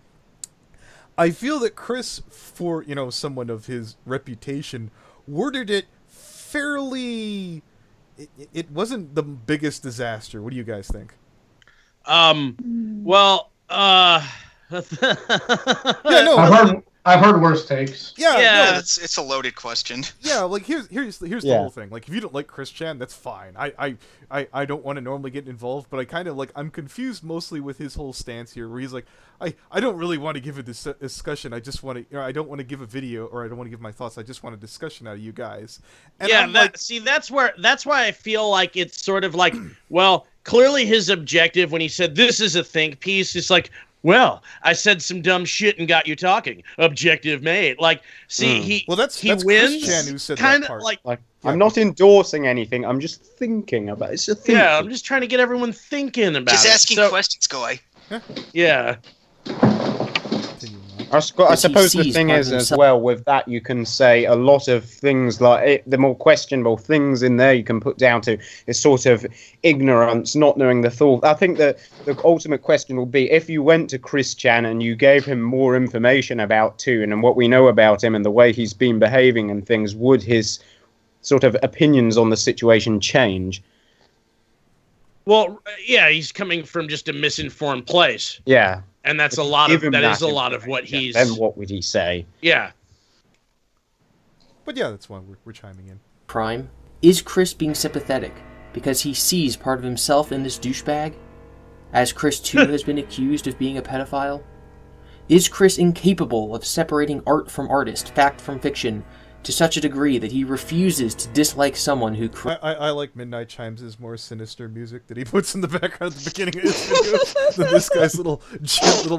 I feel that Chris, for someone of his reputation, worded it fairly. It wasn't the biggest disaster. What do you guys think? Well, yeah, no. I've heard worse takes. Yeah. No, it's a loaded question. Yeah, like here's the whole thing. Like, if you don't like Chris Chan, that's fine. I don't want to normally get involved, but I kind of I'm confused mostly with his whole stance here, where he's like, I don't really want to give a discussion. I just want to, I don't want to give a video, or I don't want to give my thoughts. I just want a discussion out of you guys. And yeah, that's why I feel like it's sort of like, well, clearly his objective when he said this is a think piece, it's like, well, I said some dumb shit and got you talking. Objective made. Like, see, he that's wins. Chris Chan who said kind that part. of like yeah. I'm not endorsing anything. I'm just thinking about it. It's a thinking. Yeah, I'm just trying to get everyone thinking about Just it. asking questions, Goy. Yeah. I suppose the thing is, as well, with that, you can say a lot of things like the more questionable things in there you can put down to is sort of ignorance, not knowing the thought. I think that the ultimate question will be, if you went to Chris Chan and you gave him more information about Toon and what we know about him and the way he's been behaving and things, would his sort of opinions on the situation change? Well, yeah, he's coming from just a misinformed place. Yeah. And that's a lot of what he's. Then what would he say? Yeah. But yeah, that's why we're chiming in. Crime? Is Chris being sympathetic because he sees part of himself in this douchebag? As Chris too has been accused of being a pedophile? Is Chris incapable of separating art from artist, fact from fiction, to such a degree that he refuses to dislike someone who I like Midnight Chimes' more sinister music that he puts in the background at the beginning of his videos than this guy's little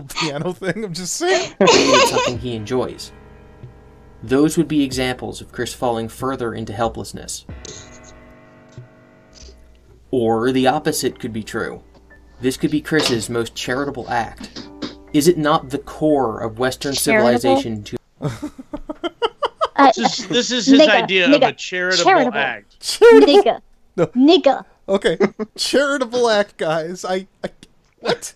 piano thing. I'm just saying. created something he enjoys. Those would be examples of Chris falling further into helplessness. Or the opposite could be true. This could be Chris's most charitable act. Is it not the core of Western civilization to... This is his idea of a charitable act. Nigga. No. Nigga. Okay, charitable act, guys. What?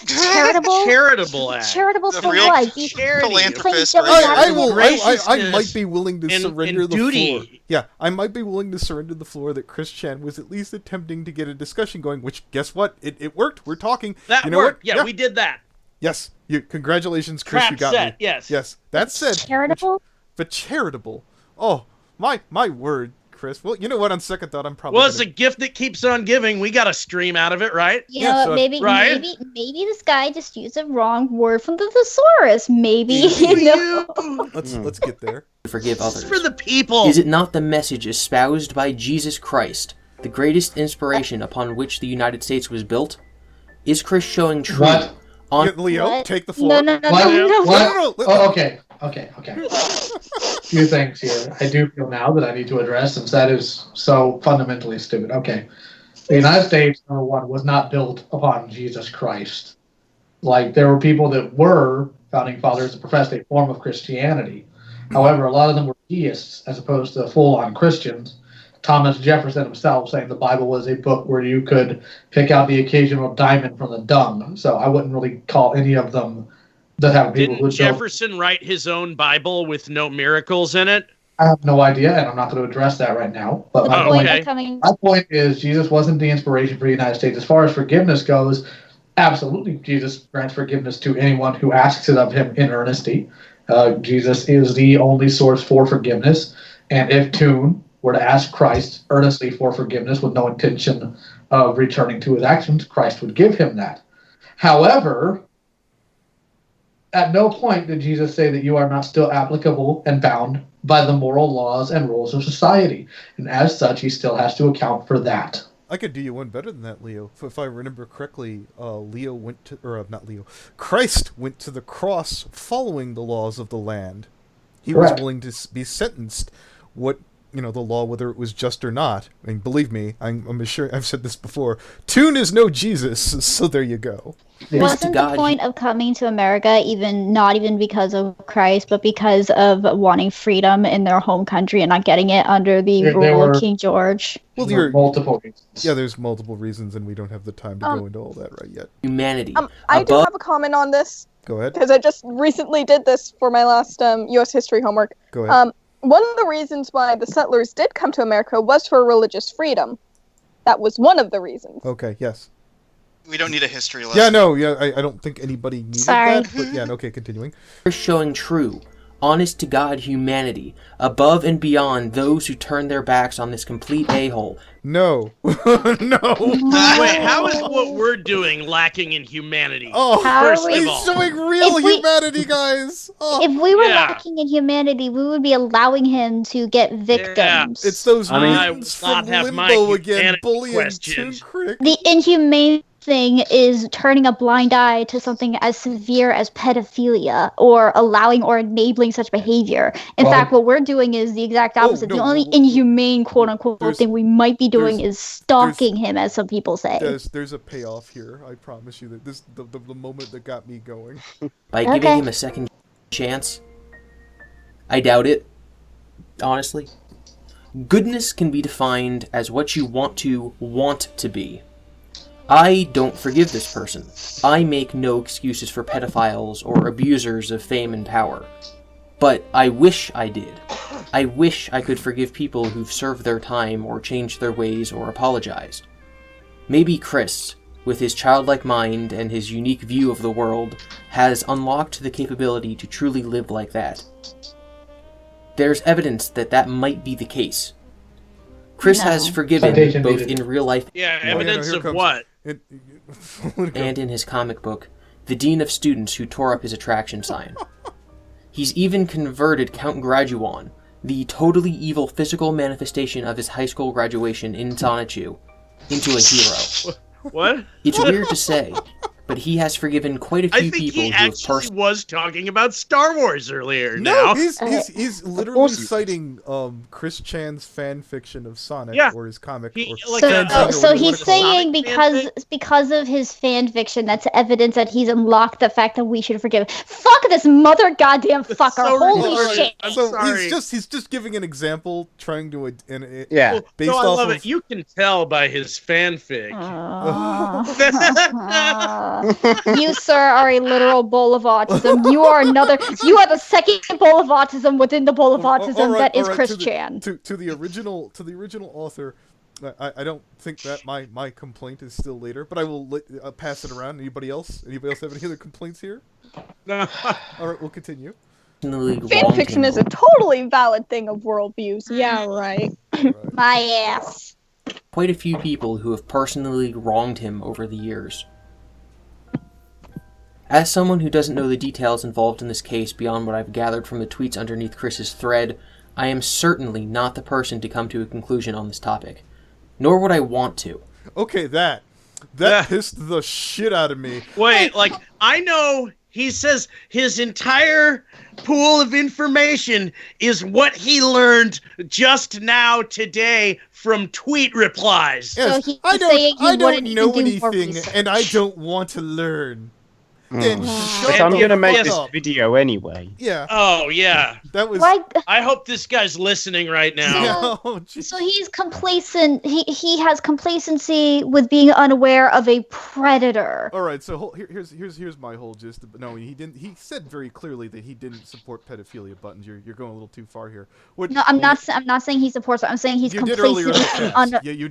Charitable act. Charitable The for real what? philanthropist. I might be willing to surrender the duty. floor. Yeah, I might be willing to surrender the floor that Chris Chan was at least attempting to get a discussion going, which, guess what? It worked. We're talking. That you know worked. What? Yeah, we did that. Yes. Congratulations, Chris. Trap you got set, me. yes. Yes. That said. Charitable? But charitable. Oh, my word, Chris. Well, you know what? On second thought, I'm probably. Well, it's a gift that keeps on giving. We got a stream out of it, right? You know, so maybe right? maybe this guy just used a wrong word from the thesaurus. Maybe you know. Let's get there. forgive others. For the people. Is it not the message espoused by Jesus Christ, the greatest inspiration upon which the United States was built? Is Chris showing true? What? Leo, What? take the floor. No. What? Oh, okay. Few things here. I do feel now that I need to address, since that is so fundamentally stupid. Okay. The United States, number one, was not built upon Jesus Christ. Like, there were people that were founding fathers that professed a form of Christianity. However, a lot of them were deists as opposed to full-on Christians. Thomas Jefferson himself saying the Bible was a book where you could pick out the occasional diamond from the dung. So I wouldn't really call any of them that have people who Didn't Jefferson write his own Bible with no miracles in it? I have no idea, and I'm not going to address that right now. But my point is, Jesus wasn't the inspiration for the United States. As far as forgiveness goes, absolutely, Jesus grants forgiveness to anyone who asks it of him in earnesty. Jesus is the only source for forgiveness. And if Toon were to ask Christ earnestly for forgiveness with no intention of returning to his actions, Christ would give him that. However, at no point did Jesus say that you are not still applicable and bound by the moral laws and rules of society. And as such, he still has to account for that. I could do you one better than that, Leo. If I remember correctly, Christ went to the cross following the laws of the land. He was willing to be sentenced the law, whether it was just or not. I mean, believe me, I'm sure I've said this before. Toon is no Jesus, so there you go. Wasn't the point of coming to America not even because of Christ, but because of wanting freedom in their home country and not getting it under the rule of King George? Well, there are multiple reasons. Yeah, there's multiple reasons, and we don't have the time to go into all that right yet. Humanity. I do have a comment on this. Go ahead. Because I just recently did this for my last U.S. history homework. Go ahead. One of the reasons why the settlers did come to America was for religious freedom. That was one of the reasons. Okay, yes. We don't need a history lesson. Yeah, no, I don't think anybody needed that. But yeah, okay, continuing. Showing true, honest-to-God humanity, above and beyond those who turn their backs on this complete a-hole. No. No. Wait, how is what we're doing lacking in humanity? Oh, first he's of all. showing real humanity, guys. Oh. If we were lacking in humanity, we would be allowing him to get victims. It's those mutants from Limbo again, bullying Toon Critic. The inhumane thing is turning a blind eye to something as severe as pedophilia or allowing or enabling such behavior. In fact, what we're doing is the exact opposite. The only inhumane quote-unquote thing we might be doing is stalking him, as some people say. There's a payoff here. I promise you that this the moment that got me going. By giving him a second chance? I doubt it. Honestly. Goodness can be defined as what you want to be. I don't forgive this person. I make no excuses for pedophiles or abusers of fame and power. But I wish I did. I wish I could forgive people who've served their time or changed their ways or apologized. Maybe Chris, with his childlike mind and his unique view of the world, has unlocked the capability to truly live like that. There's evidence that might be the case. Chris has forgiven both in real life evidence of what? And in his comic book, the dean of students who tore up his attraction sign. He's even converted Count Graduan, the totally evil physical manifestation of his high school graduation in Sonichu, into a hero. What? It's weird to say, but he has forgiven quite a few people who have actually was talking about Star Wars earlier. No, now. he's literally citing Chris Chan's fan fiction of Sonic or his comic. So he's saying because of his fan fiction, that's evidence that he's unlocked the fact that we should forgive. Fuck this mother goddamn fucker! So Holy shit! So he's just giving an example, trying to based I off love of, it. You can tell by his fanfic. You, sir, are a literal bowl of autism. You are the second bowl of autism within the bowl of autism that is Chris Chan. To the original author, I don't think that my complaint is still later, but I will pass it around. Anybody else have any other complaints here? No. All right, we'll continue. Fanfiction is a totally valid thing of worldviews. Yeah, right. My ass. Quite a few people who have personally wronged him over the years. As someone who doesn't know the details involved in this case beyond what I've gathered from the tweets underneath Chris's thread, I am certainly not the person to come to a conclusion on this topic. Nor would I want to. Okay, that pissed the shit out of me. Wait, I know he says his entire pool of information is what he learned just now today from tweet replies. Yes, So I don't know do anything, and I don't want to learn. Then But I'm gonna make this video anyway. Yeah. Oh yeah. That was. I hope this guy's listening right now. So he's complacent. He has complacency with being unaware of a predator. All right. So here's my whole gist. No, he didn't. He said very clearly that he didn't support pedophilia. Buttons. You're going a little too far here. No, I'm not saying he supports it. I'm saying he's complacent. I know. He's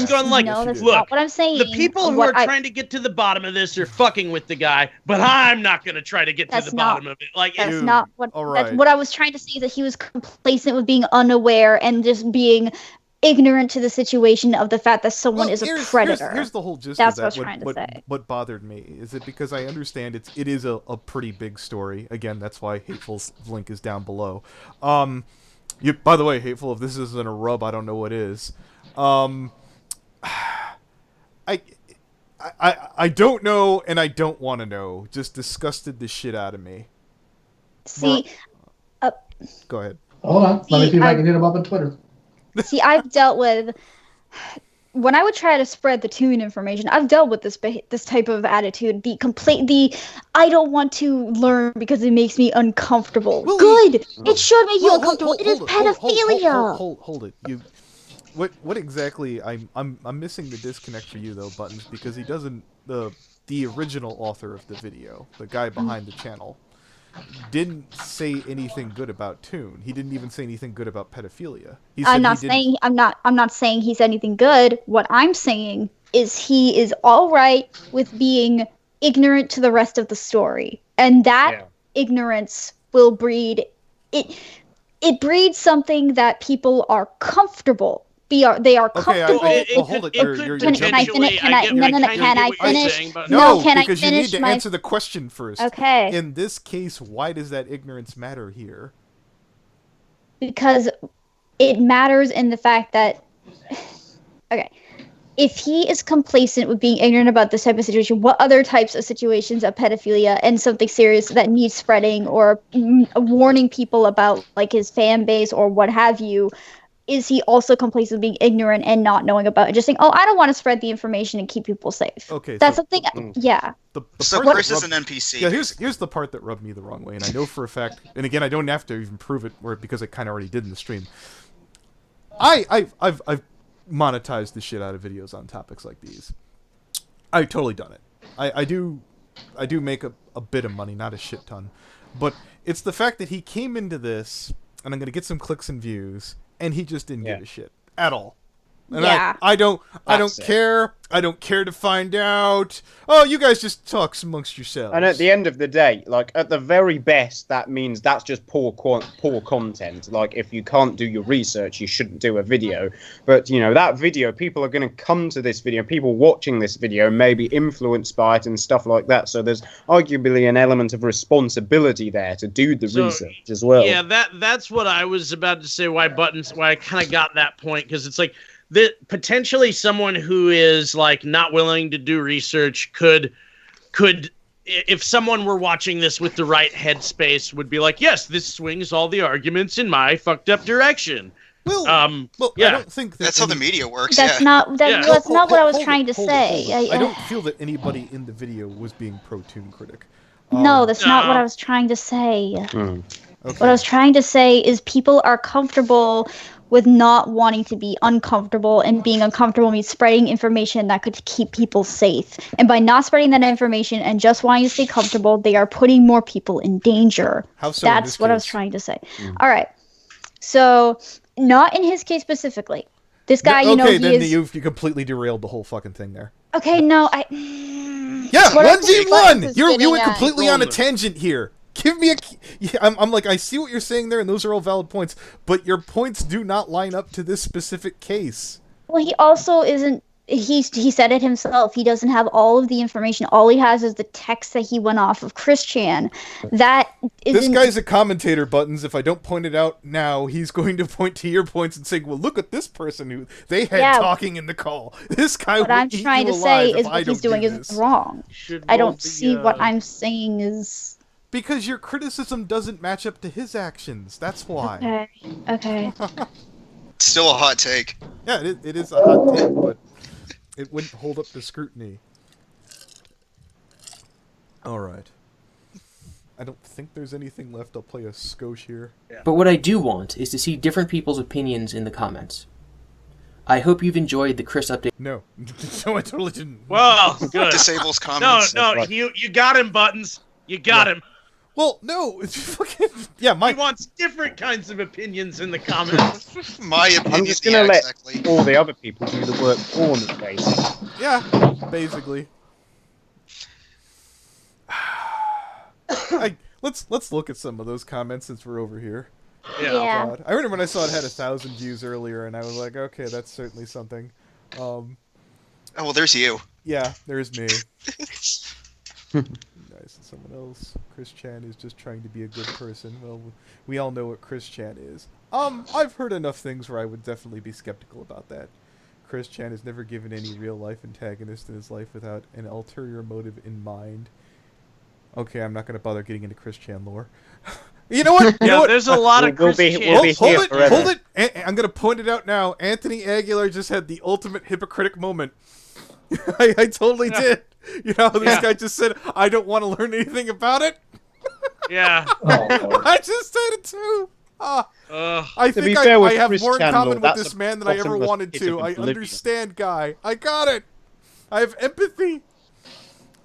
going like, that's look, not what I'm saying. the people who are trying to get to the bottom of this are fucking with the guy, but I'm not going to try to get to the bottom of it. That's not what. That's what I was trying to say. That he was complacent with being unaware and just being ignorant to the situation of the fact that someone is a predator. Here's the whole gist That's of that. what I was trying to say. What bothered me is it because I understand it is a pretty big story. Again, that's why Hateful's link is down below. By the way, Hateful, if this isn't a rub, I don't know what is. I don't know, and I don't want to know. Just disgusted the shit out of me. See, go ahead. Hold on. Let me see if I can hit him up on Twitter. See, I've dealt with... When I would try to spread the Toon information, I've dealt with this type of attitude. I don't want to learn because it makes me uncomfortable. Well, Good! It should make you uncomfortable. It is pedophilia! Hold it. What exactly? I'm missing the disconnect for you though, Buttons, because he doesn't the original author of the video, the guy behind the channel, didn't say anything good about Toon. He didn't even say anything good about pedophilia. I'm not saying he said anything good. What I'm saying is he is all right with being ignorant to the rest of the story, and that ignorance will breed it. It breeds something that people are comfortable. They are comfortable. Hold it. Can I finish? Can I finish? No, can I because finish you need to answer the question first. Okay. In this case, why does that ignorance matter here? Because it matters in the fact that, okay, if he is complacent with being ignorant about this type of situation, what other types of situations of pedophilia and something serious that needs spreading or warning people about, like his fan base or what have you, is he also complacent with being ignorant and not knowing about it? Just saying, I don't want to spread the information and keep people safe. Okay, that's something. Yeah. So Chris is an NPC. Yeah, here's the part that rubbed me the wrong way, and I know for a fact. And again, I don't have to even prove it, because I kind of already did in the stream. I've monetized the shit out of videos on topics like these. I've totally done it. I do make a bit of money, not a shit ton, but it's the fact that he came into this, and I'm gonna get some clicks and views. And he just didn't give a shit at all. And I don't care. I don't care to find out. Oh, you guys just talk amongst yourselves. And at the end of the day, like, at the very best, that means that's just poor content. Like, if you can't do your research, you shouldn't do a video. But, you know, that video, people are going to come to this video, people watching this video may be influenced by it and stuff like that. So there's arguably an element of responsibility there to do the research as well. Yeah, that's what I was about to say, why I kind of got that point, because it's like, that potentially someone who is like not willing to do research could, if someone were watching this with the right headspace, would be like, yes, this swings all the arguments in my fucked up direction. Well, yeah. I don't think that's how the media works. That's not what I was trying to say. I don't feel that anybody in the video was being pro-Toon Critic. No, that's not what I was trying to say. Okay. What I was trying to say is people are comfortable with not wanting to be uncomfortable, and being uncomfortable means spreading information that could keep people safe. And by not spreading that information and just wanting to stay comfortable, they are putting more people in danger. How so? That's what I was trying to say. All right. So, not in his case specifically. This guy, you completely derailed the whole fucking thing there. Okay, no, Yeah, 1v1! You went completely on a tangent here. Give me I'm like, I see what you're saying there, and those are all valid points, but your points do not line up to this specific case. Well, he also isn't. He said it himself. He doesn't have all of the information. All he has is the text that he went off of Chris Chan. This guy's a commentator, Buttons. If I don't point it out now, he's going to point to your points and say, well, look at this person who they had talking in the call. This guy what I'm trying to say is what he's doing is wrong. I don't see what I'm saying is... Because your criticism doesn't match up to his actions. That's why. Okay. Still a hot take. Yeah, it is a hot take, but it wouldn't hold up to scrutiny. Alright. I don't think there's anything left. I'll play a skosh here. Yeah. But what I do want is to see different people's opinions in the comments. I hope you've enjoyed the Chris update. No. No, I totally didn't. Well, good. Disables comments. No, you got him, Buttons. You got him. Well, no, it's fucking... Yeah, he wants different kinds of opinions in the comments. My opinion, I'm just going to let all the other people do the work for me, basically. Yeah, basically. Let's look at some of those comments since we're over here. Yeah. God. I remember when I saw it had 1,000 views earlier, and I was like, okay, that's certainly something. Oh, well, there's you. Yeah, there's me. Nice. And someone else. Chris Chan is just trying to be a good person. Well, we all know what Chris Chan is. I've heard enough things where I would definitely be skeptical about that. Chris Chan has never given any real-life antagonist in his life without an ulterior motive in mind. Okay, I'm not going to bother getting into Chris Chan lore. You know what? There's a lot of Chris Chan. Hold it! I'm going to point it out now. Anthony Aguilar just had the ultimate hypocritic moment. I totally did. You know, this guy just said, I don't want to learn anything about it. Yeah. I just said it too. I think I have more in common with this man than I ever wanted to. I understand, guy. I got it. I have empathy.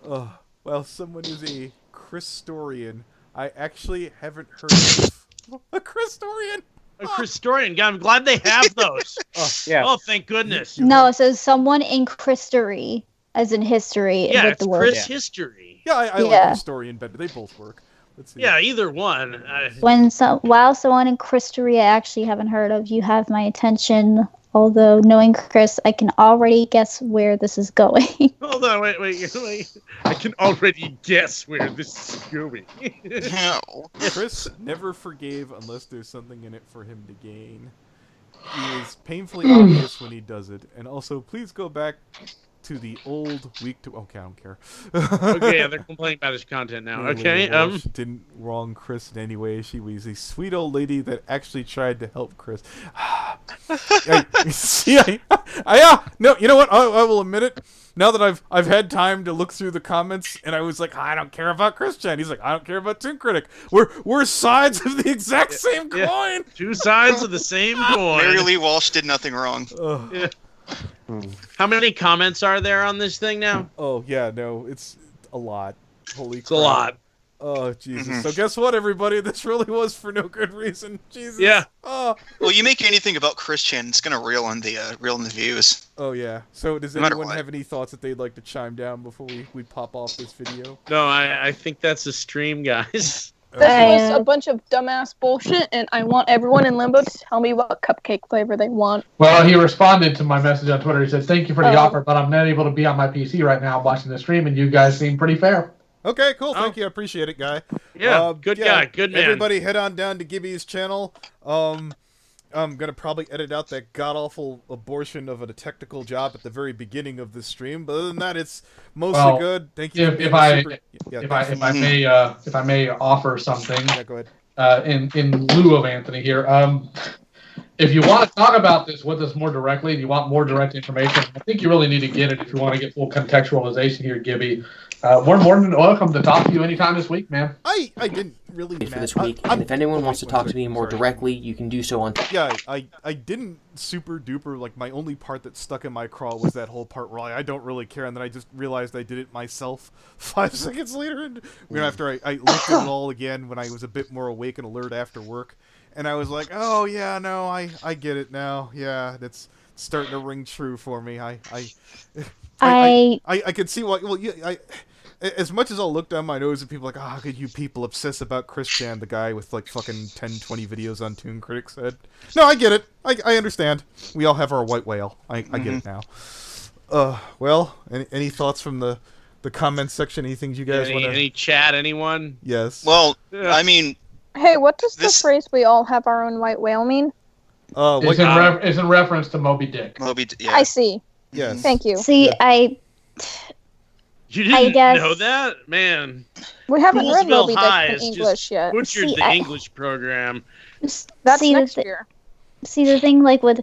Well, someone is a Christorian. I actually haven't heard of a Christorian. A Christorian. I'm glad they have those. Oh, thank goodness. No, it says someone in Christory, as in history. Yeah, with the word. Chris History. Yeah, I like Historian better. They both work. Let's see. Yeah, either one. While someone in Christory I actually haven't heard of, you have my attention. Although, knowing Chris, I can already guess where this is going. Hold on, wait. I can already guess where this is going. No. Chris never forgave unless there's something in it for him to gain. He is painfully obvious when he does it. And also, please go back to the old week to... Okay, I don't care. Okay, yeah, they're complaining about his content now. Okay, didn't wrong Chris in any way. She was a sweet old lady that actually tried to help Chris. No, you know what? I will admit it. Now that I've had time to look through the comments, and I was like, I don't care about Chris Chan. He's like, I don't care about Toon Critic. We're sides of the exact same coin. Two sides of the same coin. Mary Lee Walsh did nothing wrong. How many comments are there on this thing now? Oh yeah, no, it's a lot. Holy crap. It's a lot. Oh, Jesus. So guess what, everybody? This really was for no good reason. Jesus. Yeah. Oh. Well, you make anything about Christian, it's gonna reel in the views. Oh, yeah. So does No matter anyone what. have any thoughts that they'd like to chime down before we pop off this video? No, I think that's a stream, guys. This was a bunch of dumbass bullshit, and I want everyone in Limbo to tell me what cupcake flavor they want. Well, he responded to my message on Twitter. He said, "Thank you for the offer, but I'm not able to be on my PC right now watching the stream, and you guys seem pretty fair." Okay, cool. Thank you. I appreciate it, guy. Yeah, good guy. Good man. Everybody head on down to Gibby's channel. I'm going to probably edit out that god-awful abortion of a technical job at the very beginning of this stream. But other than that, it's mostly good. Thank you. If I may offer something. Yeah, go ahead. In lieu of Anthony here. If you want to talk about this with us more directly, and you want more direct information, I think you really need to get it if you want to get full contextualization here, Gibby. We're more than welcome to talk to you anytime this week, man. I didn't really for this week, and if anyone wants to talk to me more directly, you can do so on. Yeah, I didn't super duper, like, my only part that stuck in my craw was that whole part where I don't really care, and then I just realized I did it myself 5 seconds later, and after I looked at it all again when I was a bit more awake and alert after work, and I was like, oh yeah, no, I get it now. Yeah, that's starting to ring true for me. I could see why. Well, yeah, as much as I'll look down my nose at people like, how could you people obsess about Chris Chan, the guy with like fucking 10, 20 videos on Toon Critic said. No, I get it. I understand. We all have our white whale. I get it now. Well, any thoughts from the comments section? Anything you guys want to... Any chat, anyone? Yes. Well, I mean... Hey, what does the phrase "we all have our own white whale" mean? It's in reference to Moby Dick. Yeah. I see. Yes. Thank you. See, You didn't know that? Man. We haven't read Poolsville Moby High Dick in is English yet. Butchered the English program. That's next year. See, the thing, like, with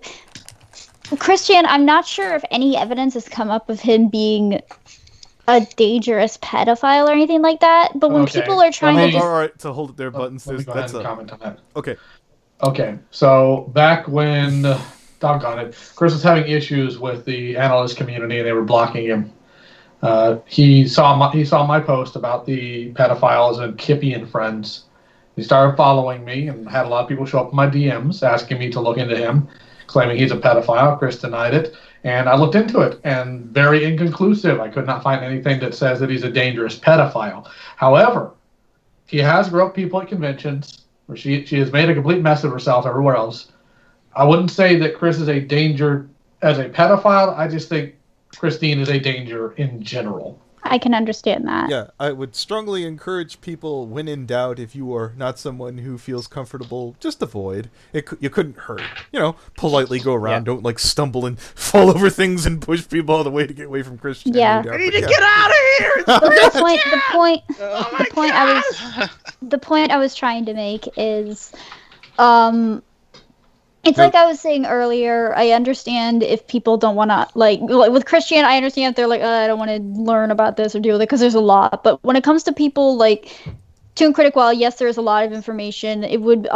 Christian, I'm not sure if any evidence has come up of him being a dangerous pedophile or anything like that, but when people are trying to... All right, so hold it there, Buttons. Let me go ahead and comment on that. Okay, so back when, doggone it, Chris was having issues with the analyst community and they were blocking him. He saw my post about the pedophiles and Kippy and friends. He started following me and had a lot of people show up in my DMs asking me to look into him, claiming he's a pedophile. Chris denied it, and I looked into it, and very inconclusive. I could not find anything that says that he's a dangerous pedophile. However, he has groped people at conventions, or she has made a complete mess of herself everywhere else. I wouldn't say that Chris is a danger as a pedophile. I just think Christine is a danger in general. I can understand that. Yeah, I would strongly encourage people, when in doubt, if you are not someone who feels comfortable, just avoid. You couldn't hurt. Politely go around. Don't, like, stumble and fall over things and push people all the way to get away from Christian. Yeah. I need to get out of here! The point I was trying to make is, it's like I was saying earlier, I understand if people don't want to, like with Christian, I understand if they're like, I don't want to learn about this or deal with it, because there's a lot. But when it comes to people like Toon Critic, while yes, there is a lot of information, it would,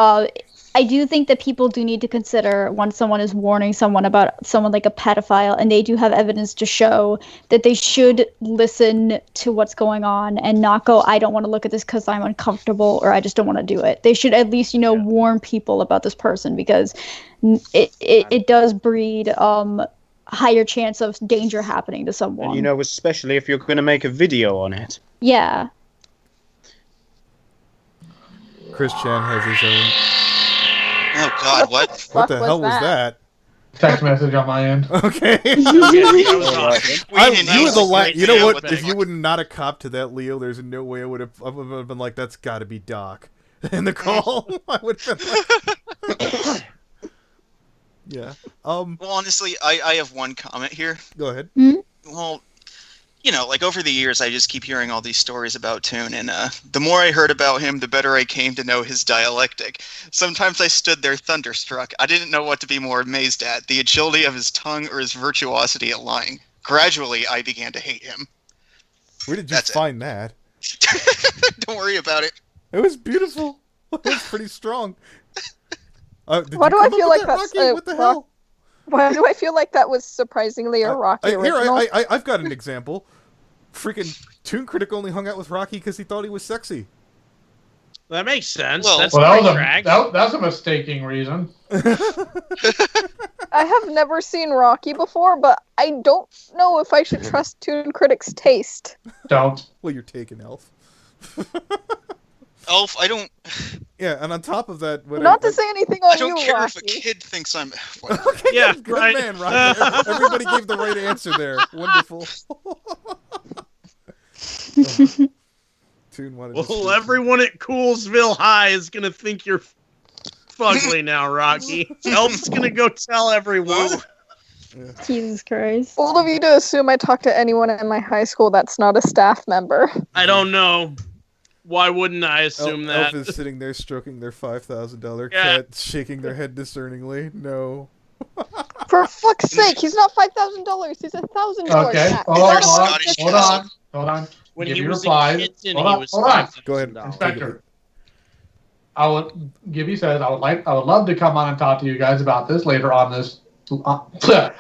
I do think that people do need to consider when someone is warning someone about someone like a pedophile, and they do have evidence to show that they should listen to what's going on and not go, I don't want to look at this because I'm uncomfortable, or I just don't want to do it. They should at least, warn people about this person, because it does breed higher chance of danger happening to someone. And especially if you're going to make a video on it. Yeah. Chris Chan has his own... Oh God! What? What the hell was that? Text message on my end. Okay. You were the last. You know what? If you would not have copped to that, Leo, there's no way I would have been like, "That's got to be Doc." In the call, I would have been like, yeah. Well, honestly, I have one comment here. Go ahead. Mm-hmm. Well, like over the years, I just keep hearing all these stories about Toon, and the more I heard about him, the better I came to know his dialectic. Sometimes I stood there thunderstruck. I didn't know what to be more amazed at, the agility of his tongue or his virtuosity at lying. Gradually, I began to hate him. Where did you find that? Don't worry about it. It was beautiful. It was pretty strong. Why do I feel like that's what the hell? Why do I feel like that was surprisingly a Rocky original? I've got an example. Freaking Toon Critic only hung out with Rocky because he thought he was sexy. That makes sense. Well, that's that's a mistaking reason. I have never seen Rocky before, but I don't know if I should trust Toon Critic's taste. Don't. Well, you're taking Elf. Elf, I don't. Yeah, and on top of that, Not to say anything on I don't you, care Rocky. if a kid thinks I'm. Okay, Yeah, good right. man, Roger. Everybody gave the right answer there. Wonderful. Toon wanted to Well, everyone at Coolsville High is gonna think you're fugly now, Rocky. Elf's gonna go tell everyone. Yeah. Jesus Christ. Bold of you to assume I talk to anyone in my high school that's not a staff member. I don't know. Why wouldn't I assume that? Elf is sitting there stroking their $5,000 Yeah. cat, shaking their head discerningly. No. For fuck's sake, he's not $5,000. He's $1,000. Okay. cat. Hold on. He's not a Scottish Hold castle. on. When Give he your was replies. a kitten, Hold he on, was hold on. $5,000. Go ahead. Inspector. Gibby says I would love to come on and talk to you guys about this later on this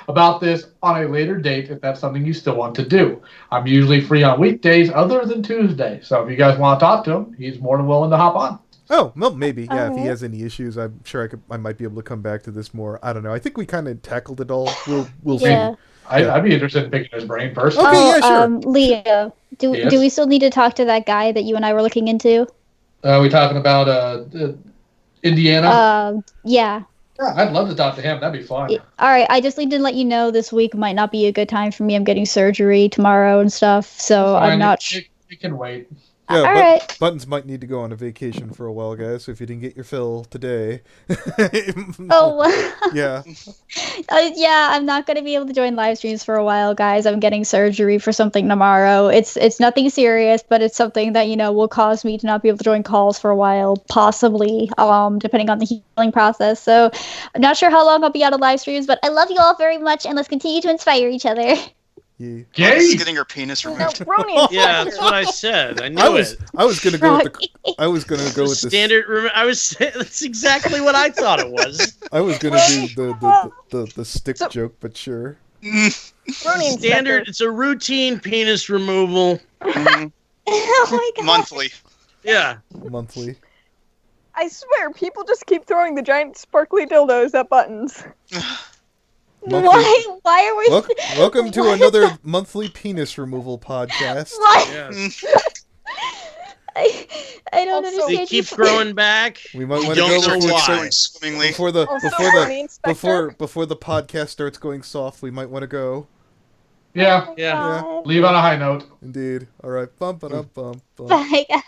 about this on a later date if that's something you still want to do. I'm usually free on weekdays other than Tuesday, so if you guys want to talk to him, he's more than willing to hop on. Oh, well, maybe. Yeah, if he Alright. has any issues, I'm sure I might be able to come back to this more. I don't know. I think we kind of tackled it all. We'll Yeah. see. I'd be interested in picking his brain first. Okay, yeah, sure. Leo, do Yes? we still need to talk to that guy that you and I were looking into? We talking about Indiana? Yeah. Yeah, I'd love to talk to him. That'd be fun. All right, I just need to let you know this week might not be a good time for me. I'm getting surgery tomorrow and stuff, so Fine, I'm not sure. it can wait. Yeah, All right. Buttons might need to go on a vacation for a while, guys. So if you didn't get your fill today, Oh, yeah, yeah, I'm not gonna be able to join live streams for a while, guys. I'm getting surgery for something tomorrow. It's nothing serious, but it's something that will cause me to not be able to join calls for a while, possibly, depending on the healing process. So I'm not sure how long I'll be out of live streams, but I love you all very much, and let's continue to inspire each other. yeah. She's getting her penis Now, removed. Brony, Yeah, that's what I said. I knew I was gonna go with Rocky. I was gonna go with the standard. That's exactly what I thought it was. I was gonna do the stick joke, but sure. Brony Standard. Inspector. It's a routine penis removal. Mhm. Oh my god. Monthly. Yeah. Monthly. I swear, people just keep throwing the giant sparkly dildos at Buttons. Monthly. Why are we? Welcome to another monthly penis removal podcast. What? Yes. I don't Also, understand. They keep growing back. We might You want to don't go know before, why. Going swimmingly. before the Also, before Brony the Inspector. before the podcast starts going soft. We might want to go. Yeah, Yeah. leave on a high note. Indeed. All right. Bump it up, bump. Bye, guys.